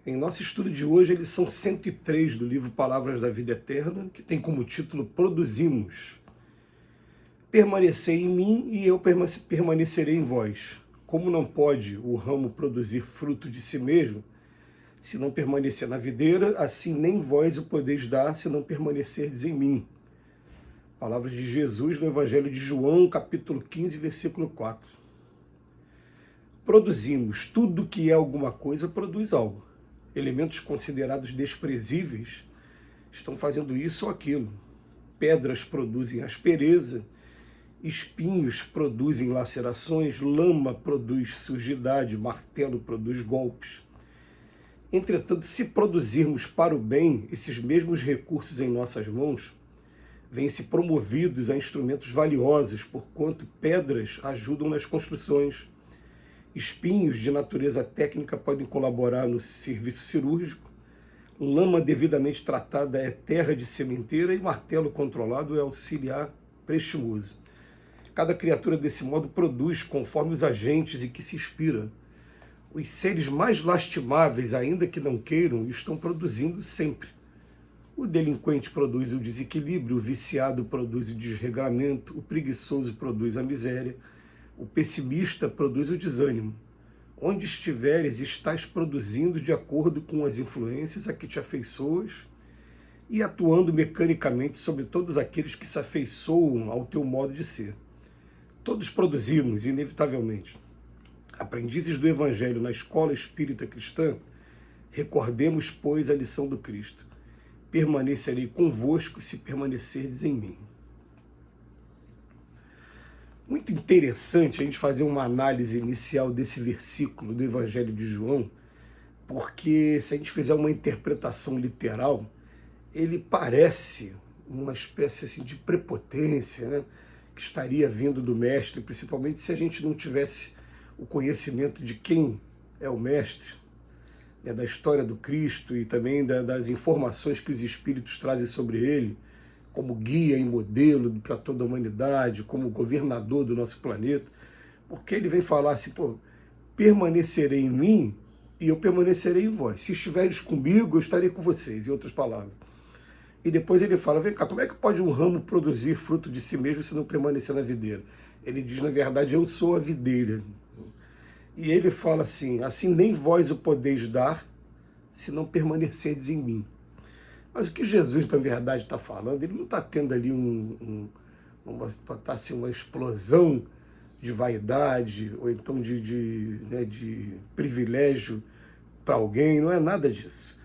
Em nosso estudo de hoje, a lição 103 do livro Palavras da Vida Eterna, que tem como título Produzimos. Permanecei em mim e eu permanecerei em vós. Como não pode o ramo produzir fruto de si mesmo, se não permanecer na videira, assim nem vós o podeis dar, se não permanecerdes em mim. Palavras de Jesus no Evangelho de João, capítulo 15, versículo 4. Produzimos. Tudo que é alguma coisa produz algo. Elementos considerados desprezíveis estão fazendo isso ou aquilo. Pedras produzem aspereza, espinhos produzem lacerações, lama produz sujidade, martelo produz golpes. Entretanto, se produzirmos para o bem esses mesmos recursos em nossas mãos, vêm-se promovidos a instrumentos valiosos, porquanto pedras ajudam nas construções. Espinhos de natureza técnica podem colaborar no serviço cirúrgico, lama devidamente tratada é terra de sementeira e martelo controlado é auxiliar prestimoso. Cada criatura desse modo produz conforme os agentes em que se inspira. Os seres mais lastimáveis, ainda que não queiram, estão produzindo sempre. O delinquente produz o desequilíbrio, o viciado produz o desregramento, o preguiçoso produz a miséria, o pessimista produz o desânimo. Onde estiveres, estás produzindo de acordo com as influências a que te afeiçoas e atuando mecanicamente sobre todos aqueles que se afeiçoam ao teu modo de ser. Todos produzimos, inevitavelmente. Aprendizes do Evangelho na escola espírita cristã, recordemos, pois, a lição do Cristo. Permanecerei convosco se permanecerdes em mim. Muito interessante a gente fazer uma análise inicial desse versículo do Evangelho de João, porque se a gente fizer uma interpretação literal, ele parece uma espécie assim, de prepotência, né, que estaria vindo do Mestre, principalmente se a gente não tivesse o conhecimento de quem é o Mestre, né, da história do Cristo e também das informações que os Espíritos trazem sobre ele, como guia e modelo para toda a humanidade, como governador do nosso planeta, porque ele vem falar assim, permanecerei em mim e eu permanecerei em vós. Se estiveres comigo, eu estarei com vocês, em outras palavras. E depois ele fala, vem cá, como é que pode um ramo produzir fruto de si mesmo se não permanecer na videira? Ele diz, na verdade, eu sou a videira. E ele fala assim nem vós o podeis dar, se não permanecerdes em mim. Mas o que Jesus, na verdade, está falando, ele não está tendo ali uma explosão de vaidade, ou então de privilégio para alguém, não é nada disso.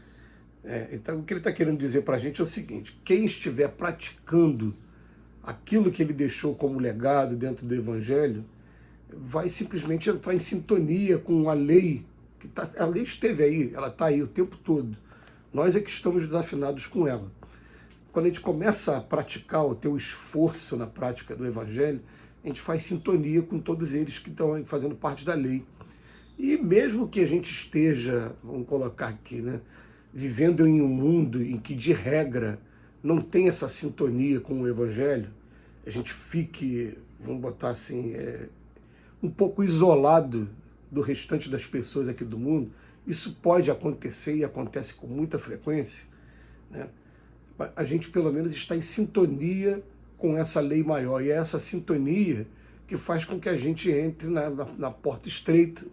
Então, o que ele está querendo dizer para a gente é o seguinte, quem estiver praticando aquilo que ele deixou como legado dentro do Evangelho, vai simplesmente entrar em sintonia com a lei, a lei esteve aí, ela está aí o tempo todo. Nós é que estamos desafinados com ela. Quando a gente começa a praticar o teu esforço na prática do Evangelho, a gente faz sintonia com todos eles que estão fazendo parte da lei. E mesmo que a gente esteja, vamos colocar aqui, né, vivendo em um mundo em que, de regra, não tem essa sintonia com o Evangelho, a gente fique, vamos botar assim, um pouco isolado do restante das pessoas aqui do mundo. Isso pode acontecer e acontece com muita frequência, né? A gente pelo menos está em sintonia com essa lei maior, e é essa sintonia que faz com que a gente entre na porta estreita.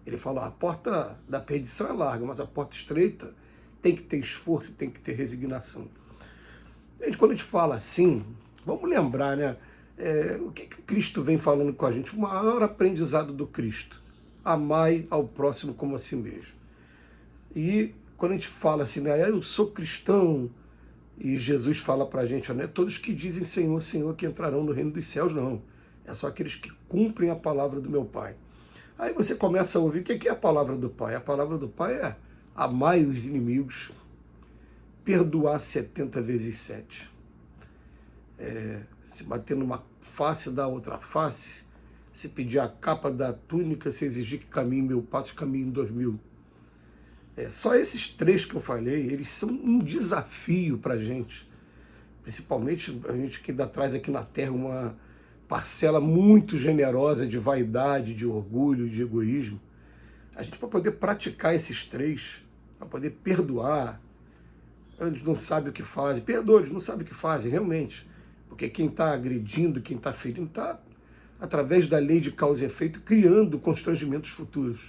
Ele fala, a porta da perdição é larga, mas a porta estreita tem que ter esforço, tem que ter resignação. Quando a gente fala assim, vamos lembrar, né, o que Cristo vem falando com a gente, o maior aprendizado do Cristo: amai ao próximo como a si mesmo. E quando a gente fala assim, né, eu sou cristão, e Jesus fala para a gente, não é todos que dizem Senhor, Senhor que entrarão no reino dos céus, não. É só aqueles que cumprem a palavra do meu Pai. Aí você começa a ouvir, o que é a palavra do Pai? A palavra do Pai é amai os inimigos, perdoar 70 vezes 7. Se bater numa face, dá outra face. Se pedir a capa da túnica, se exigir que caminhe 1000 passos, caminhe 2000. Só esses 3 que eu falei, eles são um desafio para a gente. Principalmente a gente que ainda traz aqui na Terra uma parcela muito generosa de vaidade, de orgulho, de egoísmo. A gente, para poder praticar esses 3, para poder perdoar. Eles não sabem o que fazem. Perdoa, eles não sabem o que fazem, realmente. Porque quem está agredindo, quem está ferindo, está, através da lei de causa e efeito, criando constrangimentos futuros.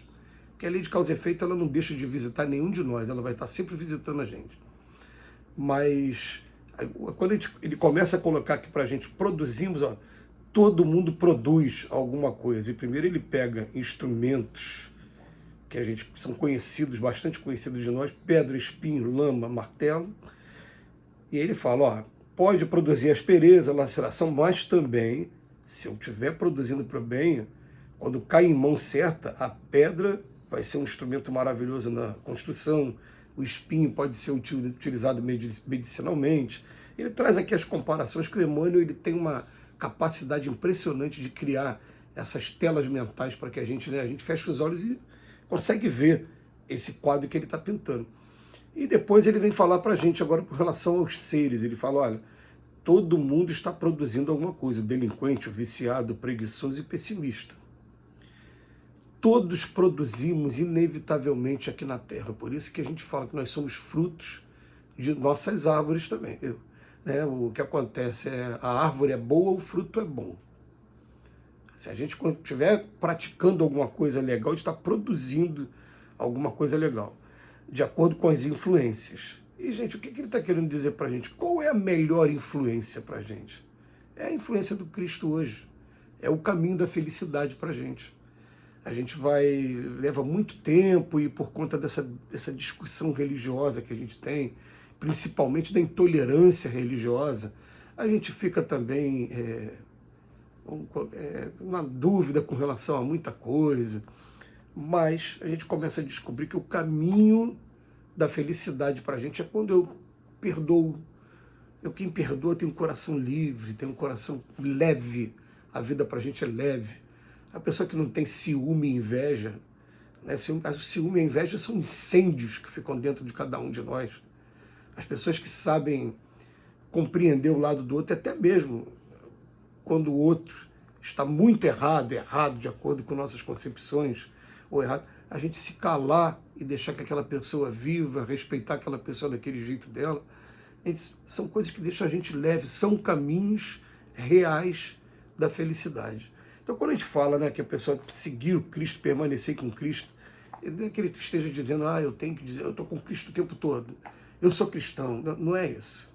Porque a lei de causa e efeito ela não deixa de visitar nenhum de nós, ela vai estar sempre visitando a gente. Mas quando ele começa a colocar aqui para a gente, produzimos, ó, todo mundo produz alguma coisa. E primeiro ele pega instrumentos que a gente são conhecidos, bastante conhecidos de nós, pedra, espinho, lama, martelo. E ele fala, ó, pode produzir aspereza, laceração, mas também, se eu estiver produzindo para o bem, quando cai em mão certa, a pedra vai ser um instrumento maravilhoso na construção, o espinho pode ser utilizado medicinalmente. Ele traz aqui as comparações que o Emmanuel ele tem uma capacidade impressionante de criar essas telas mentais para que a gente feche os olhos e consegue ver esse quadro que ele está pintando. E depois ele vem falar para a gente agora com relação aos seres. Ele fala, olha, todo mundo está produzindo alguma coisa, o delinquente, o viciado, o preguiçoso e pessimista. Todos produzimos inevitavelmente aqui na Terra. Por isso que a gente fala que nós somos frutos de nossas árvores também. O que acontece é a árvore é boa, o fruto é bom. Se a gente estiver praticando alguma coisa legal, a gente está produzindo alguma coisa legal, de acordo com as influências. E, gente, o que ele está querendo dizer para a gente? Qual é a melhor influência para a gente? É a influência do Cristo hoje. É o caminho da felicidade para a gente. A gente leva muito tempo e por conta dessa discussão religiosa que a gente tem, principalmente da intolerância religiosa, a gente fica também uma dúvida com relação a muita coisa, mas a gente começa a descobrir que o caminho da felicidade para a gente é quando eu perdoo. Quem perdoa tem um coração livre, tem um coração leve, a vida para a gente é leve. A pessoa que não tem ciúme e inveja, né? O ciúme e a inveja são incêndios que ficam dentro de cada um de nós. As pessoas que sabem compreender o lado do outro, até mesmo quando o outro está muito errado de acordo com nossas concepções, ou errado, a gente se calar e deixar que aquela pessoa viva, respeitar aquela pessoa daquele jeito dela, são coisas que deixam a gente leve, são caminhos reais da felicidade. Então, quando a gente fala, né, que a pessoa seguir o Cristo, permanecer com Cristo, não é que ele esteja dizendo, eu tenho que dizer, eu estou com Cristo o tempo todo, eu sou cristão. Não, não é isso.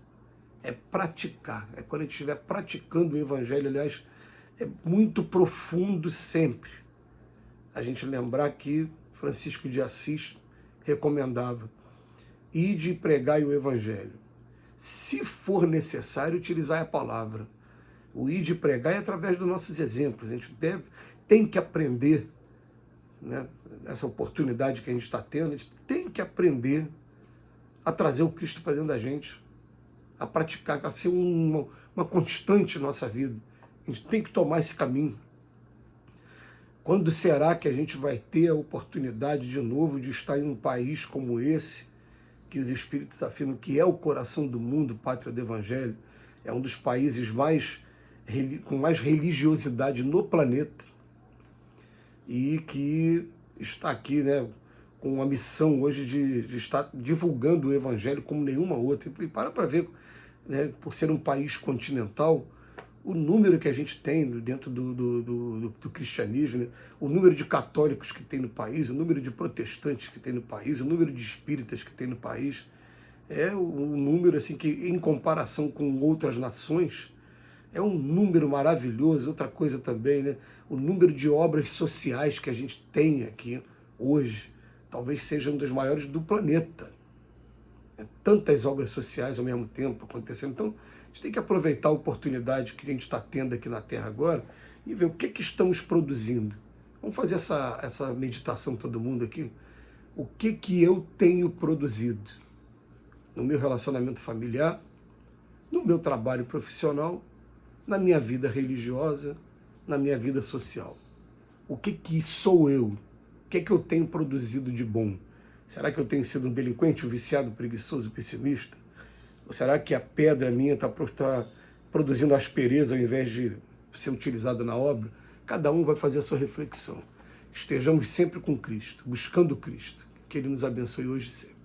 É praticar. É quando a gente estiver praticando o Evangelho, aliás, é muito profundo sempre a gente lembrar que Francisco de Assis recomendava: ide e pregai o Evangelho. Se for necessário, utilizar a palavra. O ide e pregar é através dos nossos exemplos. A gente tem que aprender, né, essa oportunidade que a gente está tendo, a gente tem que aprender a trazer o Cristo para dentro da gente, a praticar, a ser uma constante na nossa vida. A gente tem que tomar esse caminho. Quando será que a gente vai ter a oportunidade de novo de estar em um país como esse, que os Espíritos afirmam que é o coração do mundo, pátria do Evangelho, é um dos países com mais religiosidade no planeta, e que está aqui, né, com a missão hoje de estar divulgando o Evangelho como nenhuma outra. E para ver, né, por ser um país continental, o número que a gente tem dentro do cristianismo, né, o número de católicos que tem no país, o número de protestantes que tem no país, o número de espíritas que tem no país, é um número assim, que, em comparação com outras nações, é um número maravilhoso. Outra coisa também, né, o número de obras sociais que a gente tem aqui hoje, talvez seja um dos maiores do planeta. Tantas obras sociais ao mesmo tempo acontecendo. Então, a gente tem que aproveitar a oportunidade que a gente está tendo aqui na Terra agora e ver o que estamos produzindo. Vamos fazer essa meditação todo mundo aqui. O que eu tenho produzido no meu relacionamento familiar, no meu trabalho profissional, na minha vida religiosa, na minha vida social? O que sou eu? O que eu tenho produzido de bom? Será que eu tenho sido um delinquente, um viciado, preguiçoso, pessimista? Ou será que a pedra minha está produzindo aspereza ao invés de ser utilizada na obra? Cada um vai fazer a sua reflexão. Estejamos sempre com Cristo, buscando Cristo. Que Ele nos abençoe hoje e sempre.